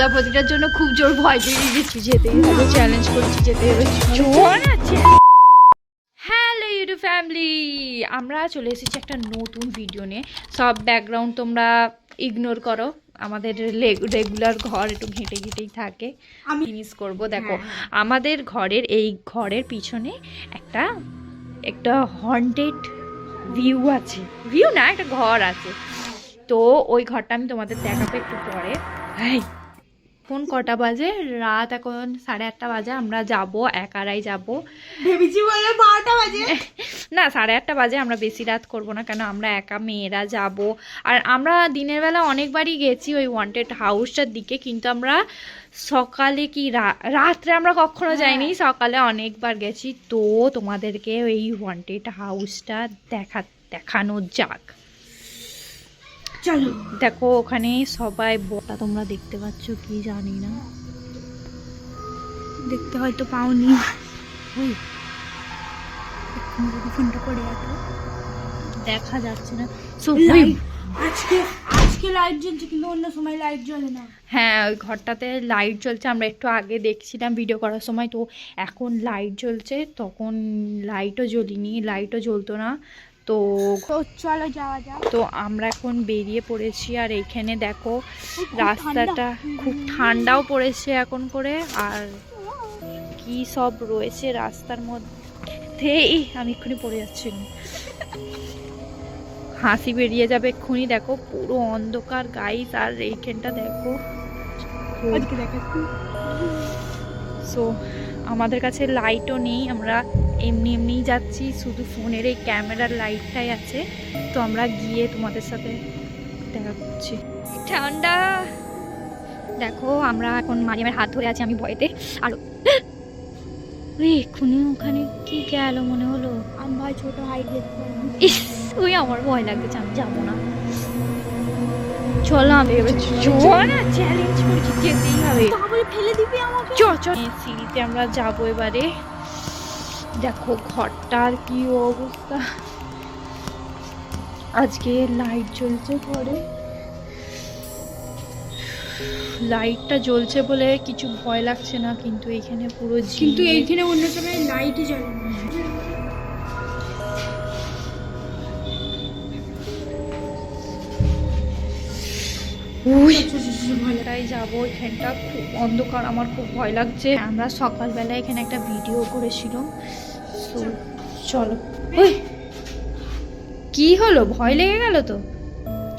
প্রজাপতিটার জন্য খুব জোর ভয় পেয়ে গেছি, যেতেই হবে, চ্যালেঞ্জ করছি, যেতে হবে। হ্যালো ইউটিউব ফ্যামিলি, আমরা চলে এসেছি একটা নতুন ভিডিও নিয়ে। সব ব্যাকগ্রাউন্ড তোমরা ইগনোর করো, আমাদের রেগুলার ঘর একটু ঘেঁটে ঘেঁটেই থাকে। আমি মিস করবো। দেখো আমাদের ঘরের পিছনে একটা হন্টেড ভিউ আছে, ভিউ না, একটা ঘর আছে। তো ওই ঘরটা আমি তোমাদের দেখাবো একটু পরে। এখন কটা বাজে? রাত এখন 8:30 বাজে। আমরা যাব, একারাই যাব, ভেবেছি বলে 12টা বাজে। না 8:30 বাজে। আমরা বেশি রাত করব না, কেন আমরা একা মেয়েরা যাব। আর আমরা দিনের বেলা অনেকবারই গেছি ওই ওয়ান্টেড হাউসটার দিকে, কিন্তু আমরা সকালে কি রাত্রে আমরা কখনো যাইনি, সকালে অনেকবার গেছি। তো তোমাদেরকে ওই ওয়ান্টেড হাউসটা দেখানো যাক। চলো দেখো ওখানে সবাই বটা, তোমরা দেখতে পাচ্ছ কি জানি না, দেখতে হয়তো পাওনি। ফোনটা করে দেখা যাচ্ছে না। আজকে লাইট জ্বলছে, কিন্তু অন্য সময় লাইট জ্বলে না। হ্যাঁ, ওই ঘরটাতে লাইট জ্বলছে। আমরা একটু আগে দেখছিলাম ভিডিও করার সময়, তো এখন লাইট জ্বলছে, তখন লাইটও জ্বলতো না। তো চলো যাওয়া যাক। তো আমরা এখন বেরিয়ে পড়েছি। আর এইখানে দেখো রাস্তাটা খুব ঠান্ডাও পড়েছে এখন করে, আর কি সব রয়েছে রাস্তার মধ্যে। আমি এক্ষুনি পড়ে যাচ্ছি, হাসি বেরিয়ে যাবে এক্ষুনি। দেখো পুরো অন্ধকার গাইস, আর এইখানটা দেখো। সো আমাদের কাছে লাইটও নেই, আমরা এমনি যাচ্ছি, শুধু ফোনের এই ক্যামেরার লাইটটাই আছে। তো আমরা গিয়ে তোমাদের সাথে দেখা করছি। ঠান্ডা দেখো, আমরা এখন মারিয়ামের হাত ধরে আছি, আমি ভয়েতে। আর এক্ষুনি ওখানে কি গেল মনে হলো। আমি ভাই ছোট হাইট দেখতে ইস, ওই আমার ভয় লাগছে, আমি যাবো না। চলো আমি চ্যালেঞ্জ করছি, যেতেই হবে। তাহলে ফেলে দিবি আমাকে। সিঁড়িতে আমরা যাবো এবারে। দেখো ঘরটার কি অবস্থা। আজকে লাইট জ্বলছে ঘরে, লাইটটা জ্বলছে বলে কিছু ভয় লাগছে না, কিন্তু এইখানে পুরো কিন্তু এইখানে অন্য সময় লাইটই জ্বলে না। তাই যাবো। এখানটা খুব অন্ধকার, আমার খুব ভয় লাগছে। আমরা সকালবেলা এখানে একটা ভিডিও করেছিলাম। চলো। কি হলো, ভয় লেগে গেল তো?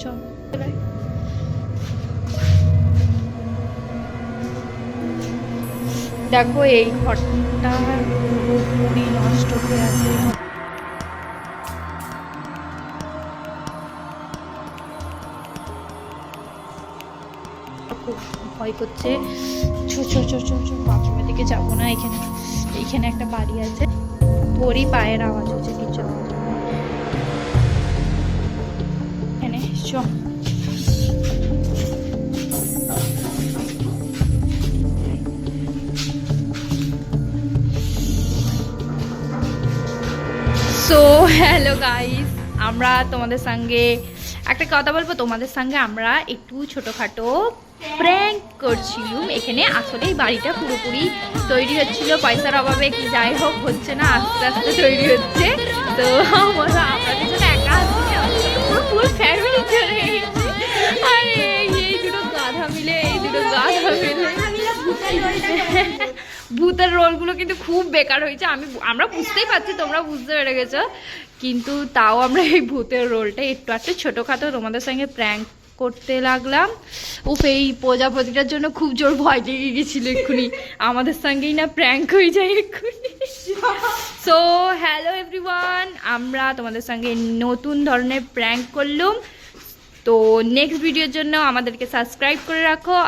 চল। দেখো এই ঘরটা পুরোপুরি নষ্ট হয়ে আছে। খুব ভয় করছে। বাথরুমের দিকে যাবো না। এইখানে একটা বাড়ি আছে, তোরই পায়ের আওয়াজ হচ্ছে কিছু। এখানে চল। সো হ্যালো গাইস, আমরা তোমাদের সঙ্গে একটা কথা বলবো। তোমাদের সঙ্গে আমরা একটু ছোটোখাটো প্র্যাঙ্ক করছিলাম এখানে। আসলে এই বাড়িটা পুরোপুরি তৈরি হচ্ছিল, পয়সার অভাবে কি যাই হোক হচ্ছে না, আস্তে আস্তে তৈরি হচ্ছে। তো আমরা পিছনে একা পুরো ফুল ফ্যামিলি চলে গেছি। আর এই দুটো গাধা মিলে ভূতের রোলগুলো কিন্তু খুব বেকার হয়েছে। আমরা বুঝতেই পারছি, তোমরা বুঝতে পেরে গেছো, কিন্তু তাও আমরা এই ভূতের রোলটা একটু ছোটোখাটো তোমাদের সঙ্গে প্র্যাঙ্ক করতে লাগলাম। এই প্রজাপতিটার জন্য খুব জোর ভয় লেগে গেছিল এক্ষুনি, আমাদের সঙ্গেই না প্র্যাঙ্ক হয়ে যায় এক্ষুনি। সো হ্যালো এভরিওয়ান, আমরা তোমাদের সঙ্গে নতুন ধরনের প্র্যাঙ্ক করলাম। তো নেক্সট ভিডিওর জন্য আমাদেরকে সাবস্ক্রাইব করে রাখো।